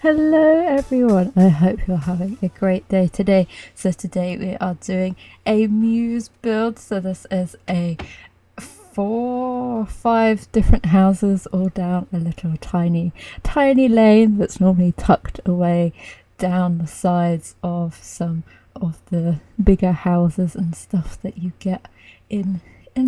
Hello everyone, I hope you're having a great day today. So today we are doing a Muse build. So this is a 4 or 5 different houses all down a little tiny lane that's normally tucked away down the sides of some of the bigger houses and stuff that you get in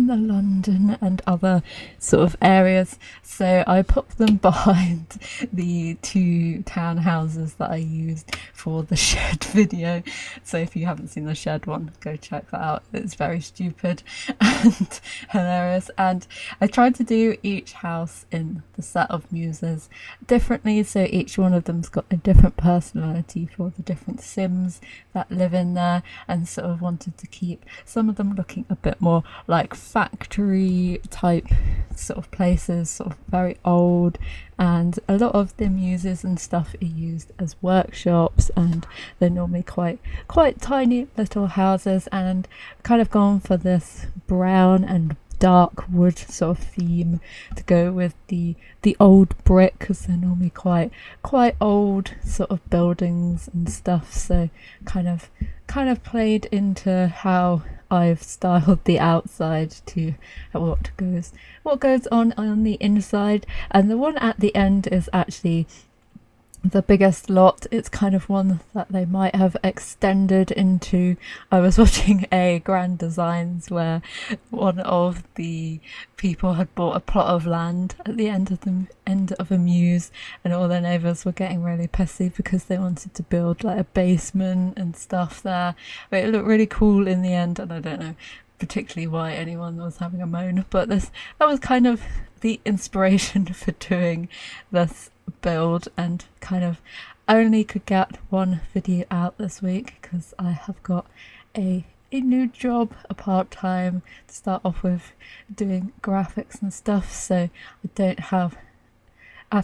the London and other sort of areas. So I put them behind the 2 townhouses that I used for the shed video. So if you haven't seen the shed one, go check that out. It's very stupid and hilarious. And I tried to do each house in the set of Muses differently, so each one of them's got a different personality for the different Sims that live in there, and sort of wanted to keep some of them looking a bit more like factory type sort of places, sort of very old, and a lot of the Muses and stuff are used as workshops, and they're normally quite tiny little houses, and kind of gone for this brown and dark wood sort of theme to go with the old brick, because they're normally quite old sort of buildings and stuff. So kind of played into how I've styled the outside to what goes on the inside. And the one at the end is actually the biggest lot. It's kind of one that they might have extended into. I was watching a Grand Designs where one of the people had bought a plot of land at the end of a Muse, and all their neighbours were getting really pissy because they wanted to build like a basement and stuff there. But it looked really cool in the end, and I don't know particularly why anyone was having a moan, but that was kind of the inspiration for doing this build, and kind of only could get one video out this week because I have got a new job, a part-time, to start off with, doing graphics and stuff, so I don't have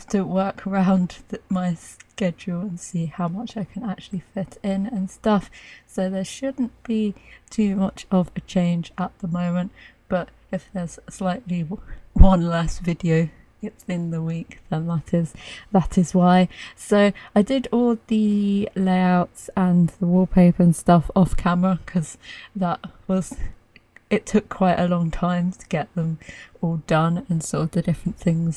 to work around my schedule and see how much I can actually fit in and stuff. So there shouldn't be too much of a change at the moment, but if there's slightly one less video it's in the week, then that is why. So I did all the layouts and the wallpaper and stuff off camera, because it took quite a long time to get them all done, and sort of the different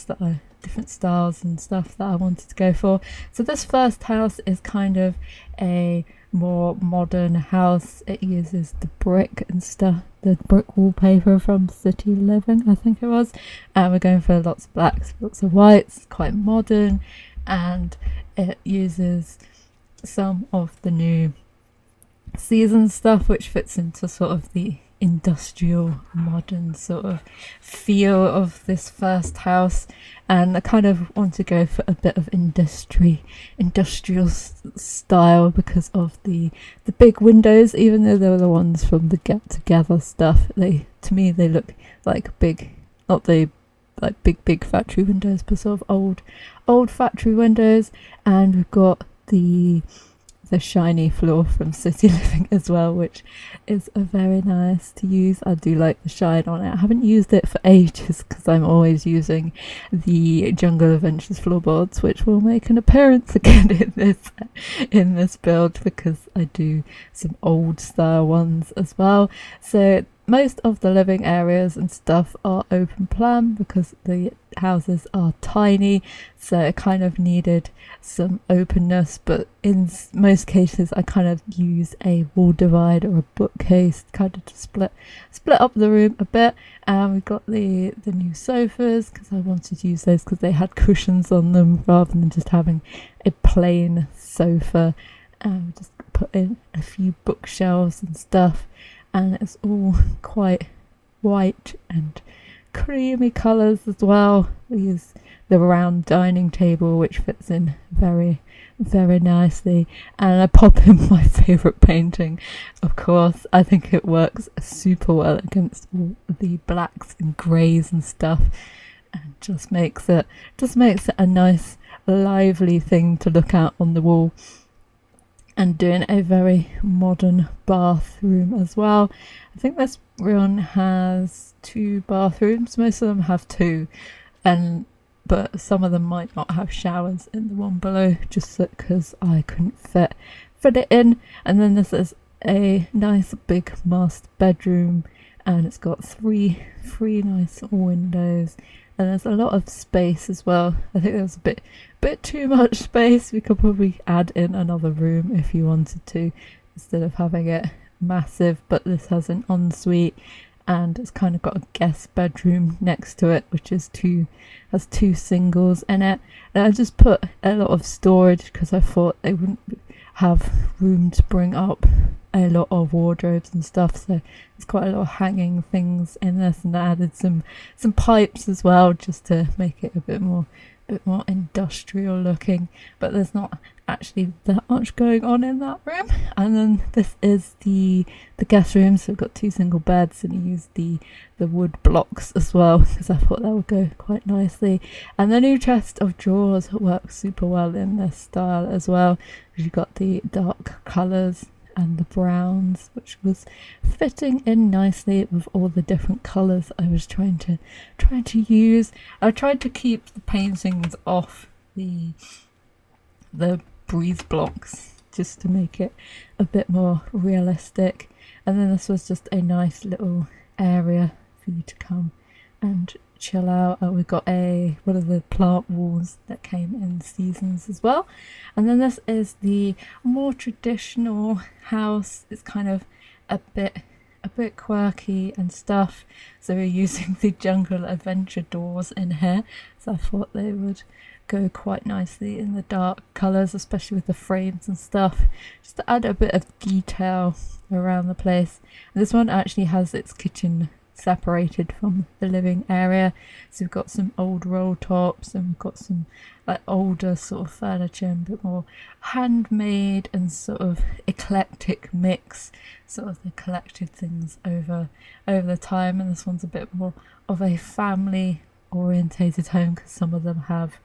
styles and stuff that I wanted to go for. So this first house is kind of a more modern house. It uses the brick and stuff, the brick wallpaper from City Living, I think it was, and we're going for lots of blacks, lots of whites, quite modern, and it uses some of the new season stuff which fits into sort of the industrial modern sort of feel of this first house. And I kind of want to go for a bit of industrial style because of the big windows, even though they were the ones from the Get Together stuff. To me they look like big, not the like big factory windows, but sort of old factory windows. And we've got the shiny floor from City Living as well, which is a very nice to use. I do like the shine on it. I haven't used it for ages because I'm always using the Jungle Adventures floorboards, which will make an appearance again in this build, because I do some old style ones as well. So most of the living areas and stuff are open plan because the houses are tiny, so it kind of needed some openness, but in most cases I kind of use a wall divide or a bookcase kind of to split up the room a bit. And we've got the new sofas because I wanted to use those because they had cushions on them rather than just having a plain sofa. And we just put in a few bookshelves and stuff, and it's all quite white and creamy colours as well. We use the round dining table which fits in very nicely, and I pop in my favourite painting, of course. I think it works super well against all the blacks and greys and stuff, and just makes it a nice lively thing to look at on the wall. And doing a very modern bathroom as well. I think this one has 2 bathrooms. Most of them have 2, and but some of them might not have showers in the one below, just because I couldn't fit it in. And then this is a nice big master bedroom, and it's got three nice windows, and there's a lot of space as well. I think there's a bit too much space. We could probably add in another room if you wanted to, instead of having it massive. But this has an ensuite, and it's kind of got a guest bedroom next to it, which has two singles in it. And I just put a lot of storage because I thought they wouldn't have room to bring up a lot of wardrobes and stuff, so there's quite a lot of hanging things in this. And I added some pipes as well, just to make it a bit more industrial looking, but there's not actually that much going on in that room. And then this is the guest room, so we've got two single beds, and I used the wood blocks as well because I thought that would go quite nicely. And the new chest of drawers works super well in this style as well. You've got the dark colours and the browns, which was fitting in nicely with all the different colours I was trying to use. I tried to keep the paintings off the breeze blocks just to make it a bit more realistic. And then this was just a nice little area for you to come and chill out. We've got one of the plant walls that came in seasons as well. And then this is the more traditional house. It's kind of a bit quirky and stuff, so we're using the jungle adventure doors in here, so I thought they would go quite nicely in the dark colours, especially with the frames and stuff, just to add a bit of detail around the place. And this one actually has its kitchen separated from the living area, so we've got some old roll tops, and we've got some like older sort of furniture, and a bit more handmade and sort of eclectic mix, sort of the collected things over the time. And this one's a bit more of a family orientated home, because some of them have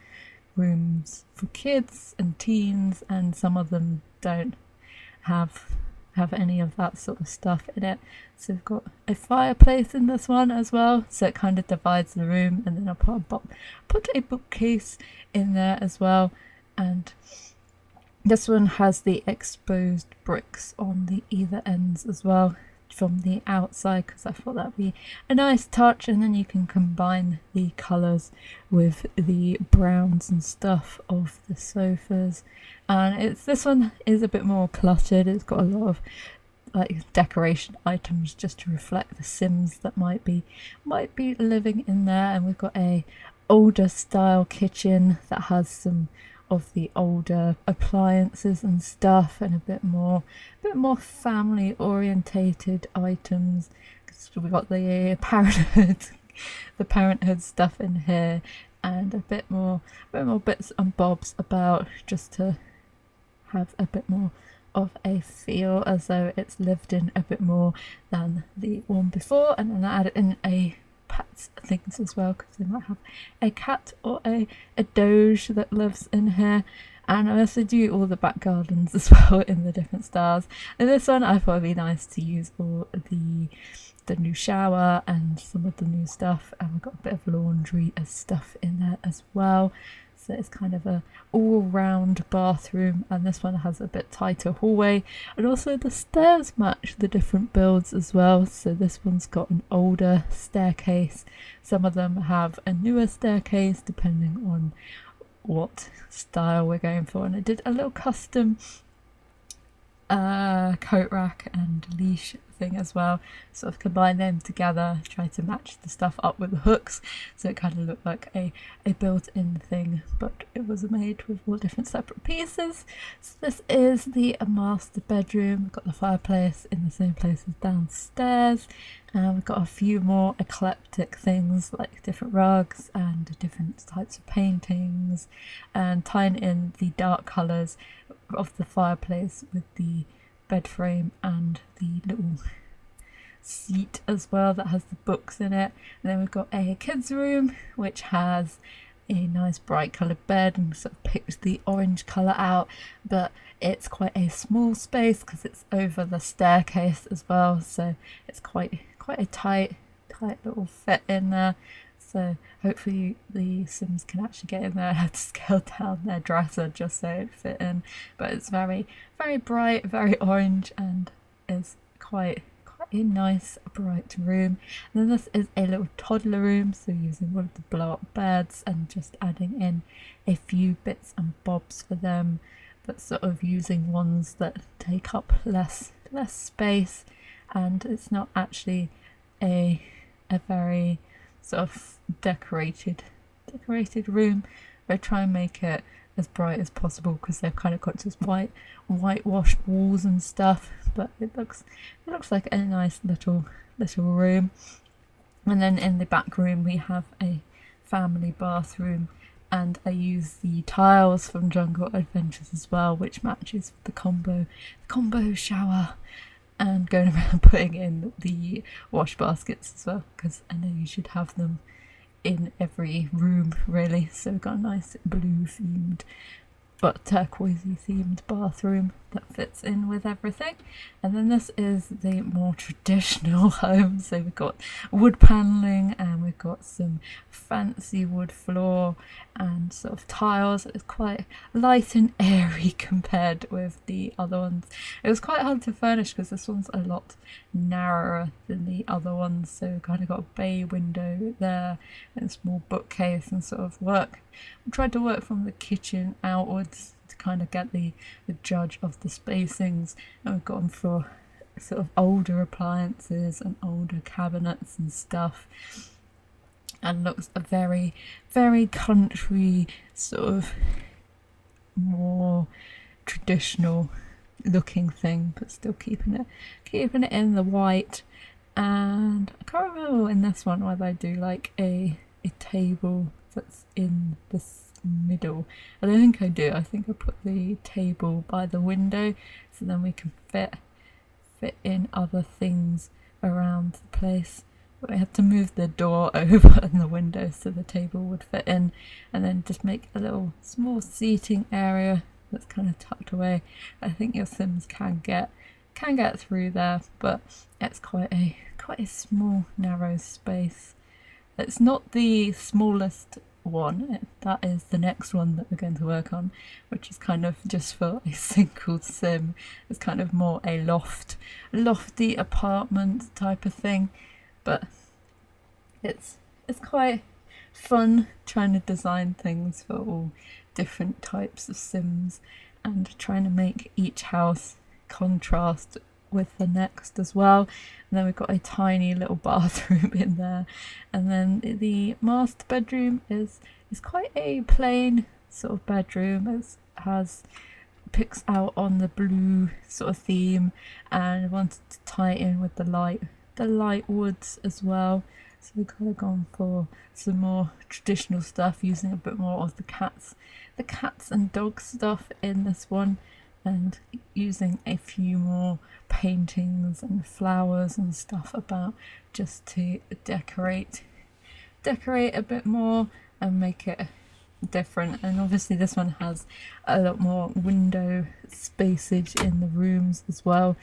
rooms for kids and teens, and some of them don't have any of that sort of stuff in it. So we've got a fireplace in this one as well, so it kind of divides the room. And then I put a bookcase in there as well. And this one has the exposed bricks on the either ends as well from the outside, because I thought that'd be a nice touch. And then you can combine the colours with the browns and stuff of the sofas. And this one is a bit more cluttered. It's got a lot of like decoration items just to reflect the Sims that might be living in there. And we've got a older style kitchen that has some of the older appliances and stuff, and a bit more family orientated items. So we've got the parenthood stuff in here, and a bit more bits and bobs about, just to have a bit more of a feel as though it's lived in a bit more than the one before. And then I added in a pets things as well, because they might have a cat or a doge that lives in here. And I also do all the back gardens as well in the different styles. And this one I thought it'd be nice to use all the new shower and some of the new stuff, and we've got a bit of laundry and stuff in there as well. So it's kind of a all-round bathroom. And this one has a bit tighter hallway, and also the stairs match the different builds as well. So this one's got an older staircase, some of them have a newer staircase depending on what style we're going for. And I did a little custom coat rack and leash thing as well, sort of combine them together, try to match the stuff up with the hooks, so it kind of looked like a built-in thing, but it was made with all different separate pieces. So this is the master bedroom. We've got the fireplace in the same place as downstairs, and we've got a few more eclectic things like different rugs and different types of paintings, and tying in the dark colours of the fireplace with the bed frame and the little seat as well that has the books in it. And then we've got a kids room which has a nice bright coloured bed, and sort of picked the orange colour out, but it's quite a small space because it's over the staircase as well, so it's quite a tight little fit in there. So hopefully the Sims can actually get in there. I had to scale down their dresser just so it fit in, but it's very, very bright, very orange, and is quite a nice bright room. And then this is a little toddler room, so using one of the blow up beds and just adding in a few bits and bobs for them, but sort of using ones that take up less space, and it's not actually a very sort of decorated room. I try and make it as bright as possible because they've kind of got just whitewashed walls and stuff, but it looks like a nice little room. And then in the back room we have a family bathroom, and I use the tiles from Jungle Adventures as well, which matches the combo shower, and going around putting in the wash baskets as well, because I know you should have them in every room really. So we've got a nice blue themed but turquoisey themed bathroom that fits in with everything. And then this is the more traditional home, so we've got wood paneling and we've got some fancy wood floor and sort of tiles. It's quite light and airy compared with the other ones. It was quite hard to furnish because this one's a lot narrower than the other ones, so we've kind of got a bay window there and a small bookcase, and sort of we tried to work from the kitchen outwards to kind of get the judge of the spacings, and we've gone for sort of older appliances and older cabinets and stuff, and looks a very, very country, sort of more traditional looking thing, but still keeping it in the white. And I can't remember in this one whether I do like a table that's in this middle. I don't think I do. I think I put the table by the window, so then we can fit in other things around the place. But I had to move the door over and the window so the table would fit in, and then just make a little small seating area that's kind of tucked away. I think your Sims can get through there, but it's quite a small, narrow space. It's not the smallest one. That is the next one that we're going to work on, which is kind of just for a single Sim. It's kind of more a lofty apartment type of thing, but it's quite fun trying to design things for all different types of Sims and trying to make each house contrast with the next as well. And then we've got a tiny little bathroom in there, and then the master bedroom is quite a plain sort of bedroom. It picks out on the blue sort of theme, and I wanted to tie in with the light woods as well. So we've kind of gone for some more traditional stuff, using a bit more of the cats and dogs stuff in this one, and using a few more paintings and flowers and stuff about, just to decorate a bit more and make it different. And obviously this one has a lot more window spacage in the rooms as well,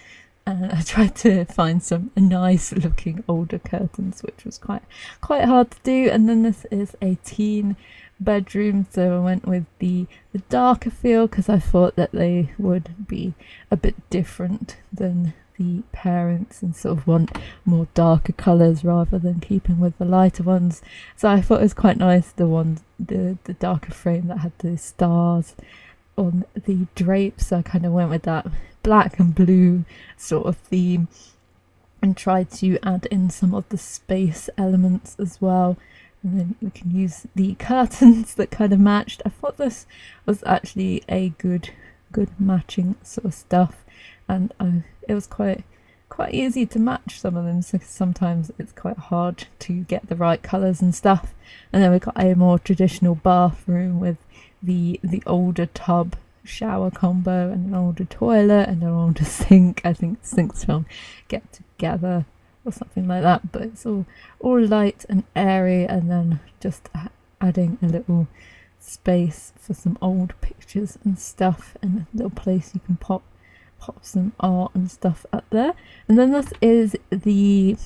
and I tried to find some nice looking older curtains, which was quite hard to do. And then this is a teen bedroom, so I went with the darker feel because I thought that they would be a bit different than the parents and sort of want more darker colours rather than keeping with the lighter ones. So I thought it was quite nice, the darker frame that had the stars on the drapes. So I kind of went with that black and blue sort of theme and tried to add in some of the space elements as well. And then we can use the curtains that kind of matched. I thought this was actually a good matching sort of stuff, and it was quite easy to match some of them, so sometimes it's quite hard to get the right colours and stuff. And then we've got a more traditional bathroom with the older tub shower combo and an older toilet and an older sink. I think sinks from Get Together or something like that, but it's all light and airy, and then just adding a little space for some old pictures and stuff, and a little place you can pop some art and stuff up there. And then this is the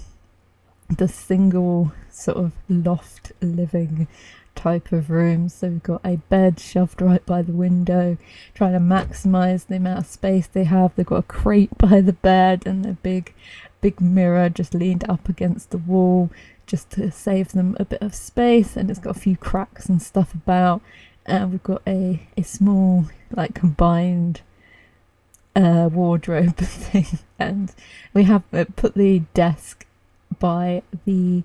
the single sort of loft living type of room. So we've got a bed shoved right by the window, trying to maximize the amount of space they have. They've got a crate by the bed and a big mirror just leaned up against the wall just to save them a bit of space, and it's got a few cracks and stuff about. And we've got a small like combined wardrobe thing, and we have put the desk by the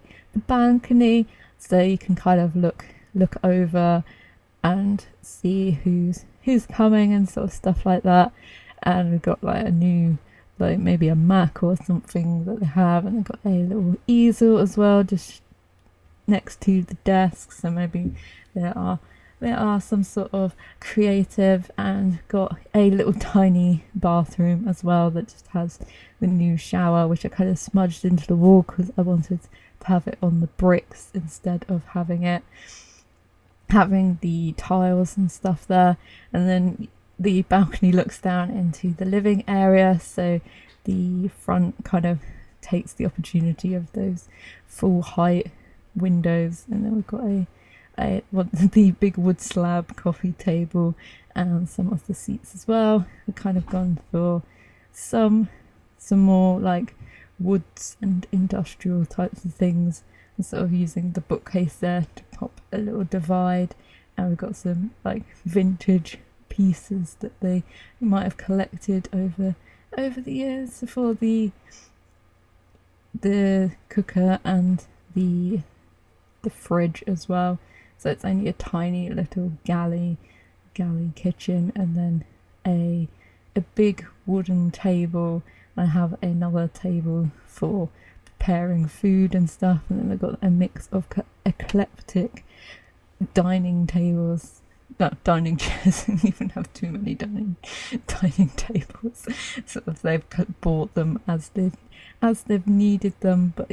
balcony so you can kind of look over and see who's coming and sort of stuff like that. And we've got like a new, like maybe a Mac or something that they have, and they've got a little easel as well just next to the desk, so maybe there are some sort of creative. And got a little tiny bathroom as well that just has the new shower, which I kind of smudged into the wall because I wanted to have it on the bricks instead of having the tiles and stuff there. And then the balcony looks down into the living area, so the front kind of takes the opportunity of those full height windows. And then we've got the big wood slab coffee table and some of the seats as well. We've kind of gone for some more like woods and industrial types of things, and sort of using the bookcase there to pop a little divide. And we've got some like vintage pieces that they might have collected over the years for the cooker and the fridge as well. So it's only a tiny little galley kitchen, and then a big wooden table. I have another table for preparing food and stuff, and then I've got a mix of eclectic dining tables. Not dining chairs. I don't even have too many dining tables. Sort of they've bought them as they've needed them, but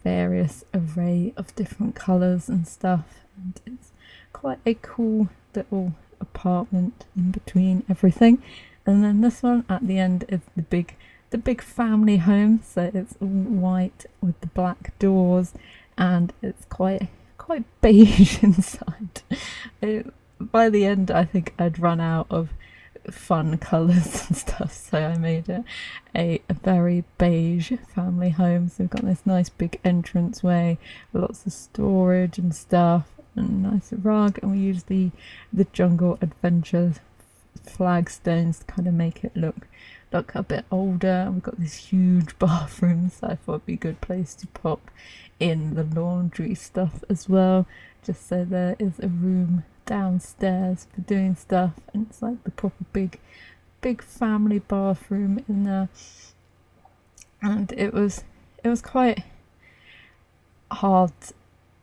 various array of different colours and stuff. And it's quite a cool little apartment in between everything. And then this one at the end is the big family home. So it's all white with the black doors, and it's quite beige inside. By the end, I think I'd run out of fun colours and stuff, so I made it a very beige family home. So we've got this nice big entranceway with lots of storage and stuff, and a nice rug, and we use the Jungle Adventure flagstones to kind of make it look a bit older. And we've got this huge bathroom, so I thought it'd be a good place to pop in the laundry stuff as well, just so there is a room downstairs for doing stuff. And it's like the proper big family bathroom in there. And it was quite hard,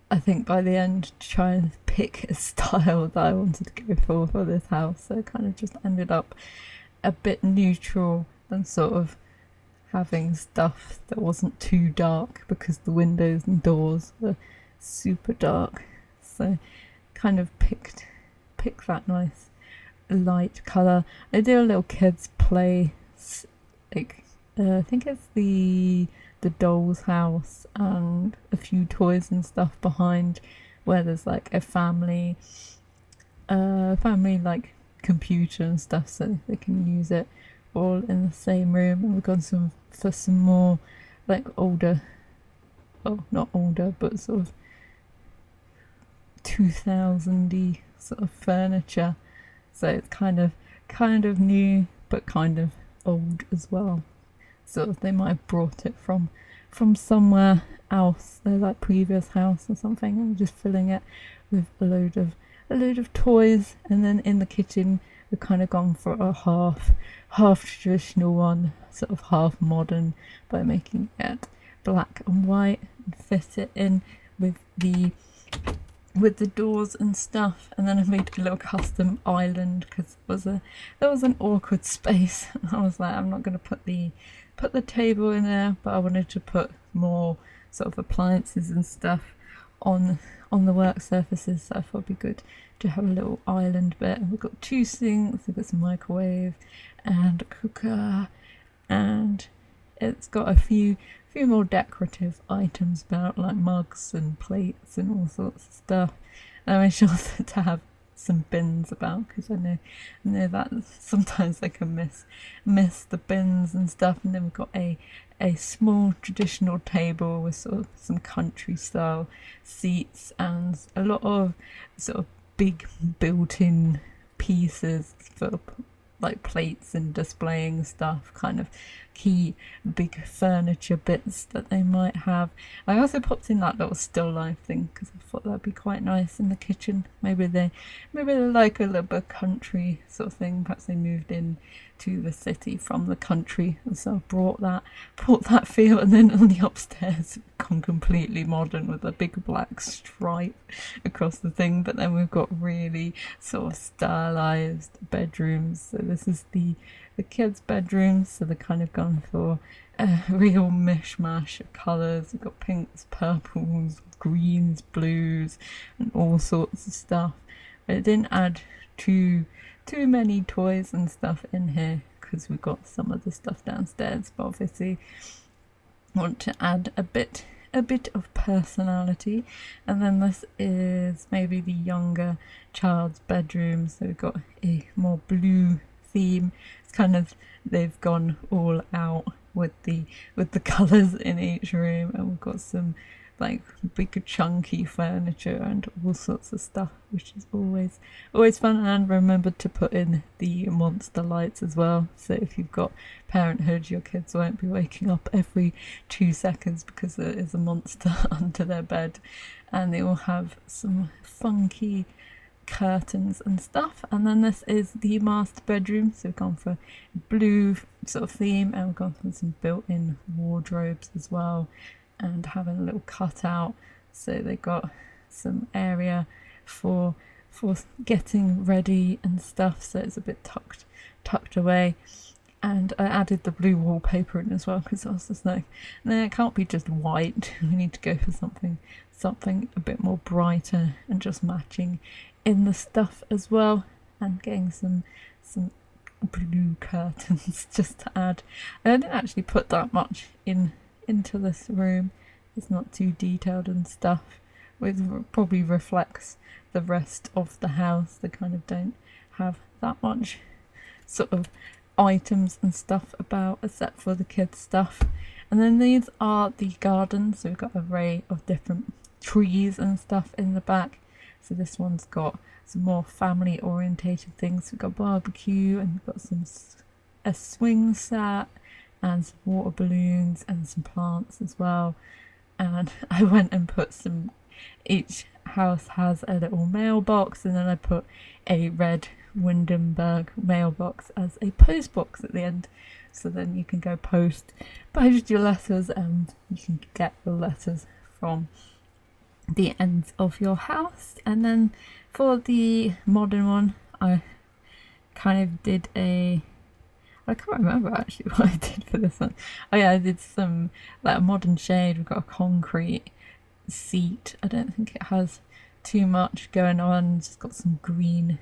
I think, by the end to try and pick a style that I wanted to go for this house. So I kind of just ended up a bit neutral and sort of having stuff that wasn't too dark, because the windows and doors were super dark. So kind of pick that nice light colour. I do a little kids play, like I think it's the doll's house and a few toys and stuff behind, where there's like a family like computer and stuff, so they can use it all in the same room. And we've gone for some more like older, well, not older, but sort of 2000-y sort of furniture. So it's kind of new, but kind of old as well. So they might have brought it from somewhere else, their like previous house or something, and just filling it with a load of toys. And then in the kitchen, we've kind of gone for a half traditional one, sort of half modern, by making it black and white and fit it in with the doors and stuff. And then I made a little custom island because there was an awkward space. I was like, I'm not going to put the table in there, but I wanted to put more sort of appliances and stuff on the work surfaces, so I thought it'd be good to have a little island bit. And we've got 2 sinks, we've got some microwave and a cooker and it's got a few more decorative items about, like mugs and plates and all sorts of stuff. And I wish also to have some bins about, because I know that sometimes I can miss the bins and stuff. And then we've got a small traditional table with sort of some country style seats and a lot of sort of big built-in pieces for like plates and displaying stuff, kind of key big furniture bits that they might have. I also popped in that little still life thing because I thought that'd be quite nice in the kitchen. Maybe they like a little bit country sort of thing. Perhaps they moved in to the city from the country, and so I brought that feel. And then on the upstairs, gone completely modern with a big black stripe across the thing. But then we've got really sort of stylized bedrooms. So this is the kids' bedrooms. So they're kind of gone for a real mishmash of colours. We've got pinks, purples, greens, blues, and all sorts of stuff. But it didn't add too many toys and stuff in here because we've got some of the stuff downstairs. But obviously want to add a bit of personality. And then this is maybe the younger child's bedroom. So we've got a more blue theme. It's kind of, they've gone all out with the colours in each room, and we've got some like big chunky furniture and all sorts of stuff, which is always fun. And remember to put in the monster lights as well, so if you've got parenthood, your kids won't be waking up every 2 seconds because there is a monster under their bed. And they all have some funky curtains and stuff. And then this is the master bedroom, so we've gone for blue sort of theme, and we've gone for some built-in wardrobes as well, and having a little cutout, so they got some area for getting ready and stuff, so it's a bit tucked away. And I added the blue wallpaper in as well, because I was just like, no, it can't be just white, we need to go for something a bit more brighter and just matching in the stuff as well. And getting some blue curtains just to add. I didn't actually put that much into this room. It's not too detailed and stuff, which probably reflects the rest of the house. They kind of don't have that much sort of items and stuff about, except for the kids stuff. And then these are the gardens, so we've got an array of different trees and stuff in the back. So this one's got some more family orientated things. We've got barbecue, and we've got a swing set and some water balloons and some plants as well. And I went and put each house has a little mailbox, and then I put a red Windenburg mailbox as a post box at the end, so then you can go post your letters, and you can get your letters from the ends of your house. And then for the modern one, I kind of did I can't remember actually what I did for this one. Oh yeah, I did some like a modern shade. We've got a concrete seat. I don't think it has too much going on. Just got some green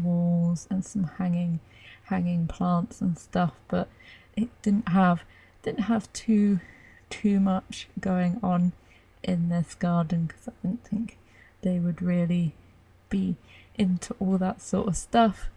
walls and some hanging plants and stuff, but it didn't have too much going on in this garden, because I didn't think they would really be into all that sort of stuff.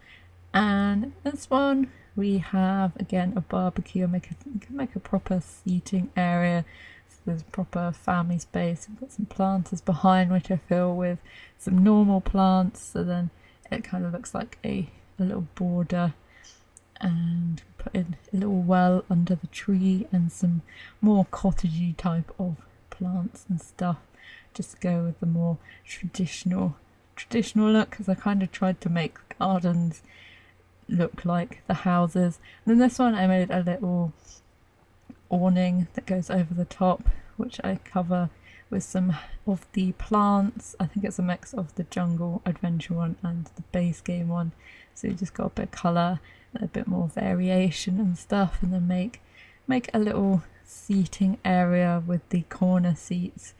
And this one, we have again a barbecue. You can make a proper seating area, so there's proper family space. We've got some planters behind, which I fill with some normal plants, so then it kind of looks like a little border. And put in a little well under the tree and some more cottagey type of plants and stuff, just to go with the more traditional look, because I kind of tried to make gardens look like the houses. And then this one, I made a little awning that goes over the top, which I cover with some of the plants. I think it's a mix of the jungle adventure one and the base game one, so you just got a bit of colour and a bit more variation and stuff. And then make a little seating area with the corner seats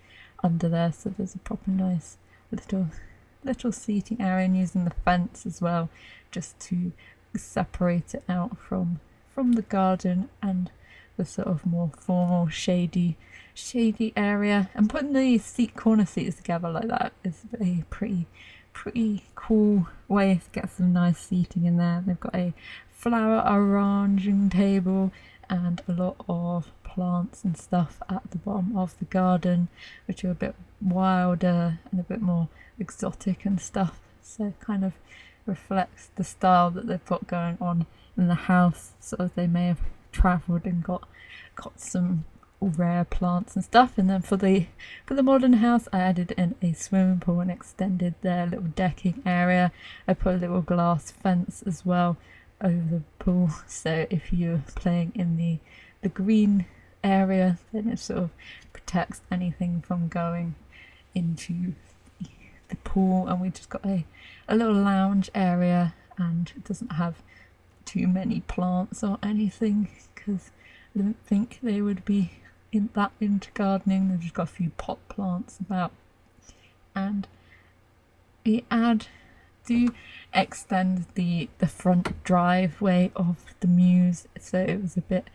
under there, so there's a proper nice little seating area, and using the fence as well just to separate it out from the garden and the sort of more formal shady area. And putting the corner seats together like that is a pretty cool way to get some nice seating in there. They've got a flower arranging table and a lot of plants and stuff at the bottom of the garden, which are a bit wilder and a bit more exotic and stuff, so it kind of reflects the style that they've got going on in the house. Sort of they may have travelled and got some rare plants and stuff. And then for the modern house, I added in a swimming pool and extended their little decking area. I put a little glass fence as well over the pool, so if you're playing in the green area, then it sort of protects anything from going into the pool. And we just got a little lounge area, and it doesn't have too many plants or anything because I don't think they would be into gardening. They've just got a few pot plants about. And we do extend the front driveway of the Muse, so it was a bit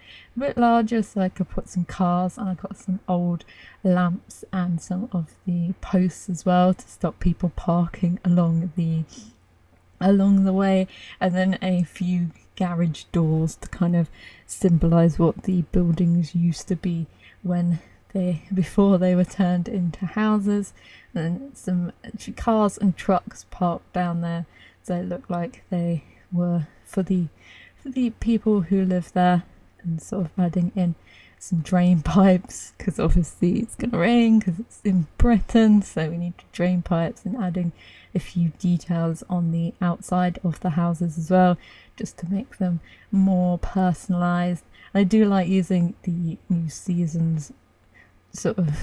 larger, so I could put some cars, and I got some old lamps and some of the posts as well to stop people parking along the way, and then a few garage doors to kind of symbolize what the buildings used to be before they were turned into houses. And some cars and trucks parked down there, so it looked like they were for the people who live there, and sort of adding in some drain pipes because obviously it's going to rain because it's in Britain, so we need drain pipes, and adding a few details on the outside of the houses as well, just to make them more personalised. I do like using the New Seasons sort of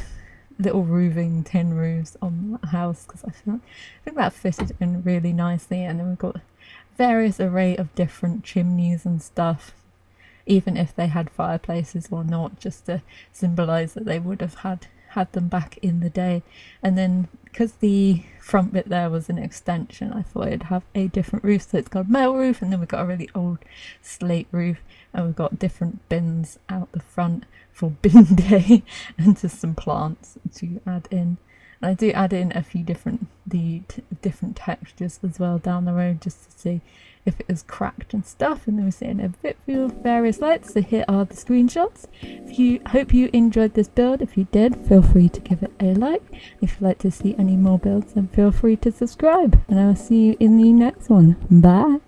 little roofing tin roofs on the house because I think that fitted in really nicely. And then we've got various array of different chimneys and stuff, even if they had fireplaces or not, just to symbolise that they would have had them back in the day. And then because the front bit there was an extension, I thought it'd have a different roof, so it's got a metal roof, and then we've got a really old slate roof, and we've got different bins out the front for bin day and just some plants to add in. And I do add in a few different textures as well down the road, just to see if it is cracked and stuff. And then we're seeing a bit of various lights. So here are the screenshots. Hope you enjoyed this build. If you did, feel free to give it a like. If you'd like to see any more builds, then feel free to subscribe, and I'll see you in the next one. Bye.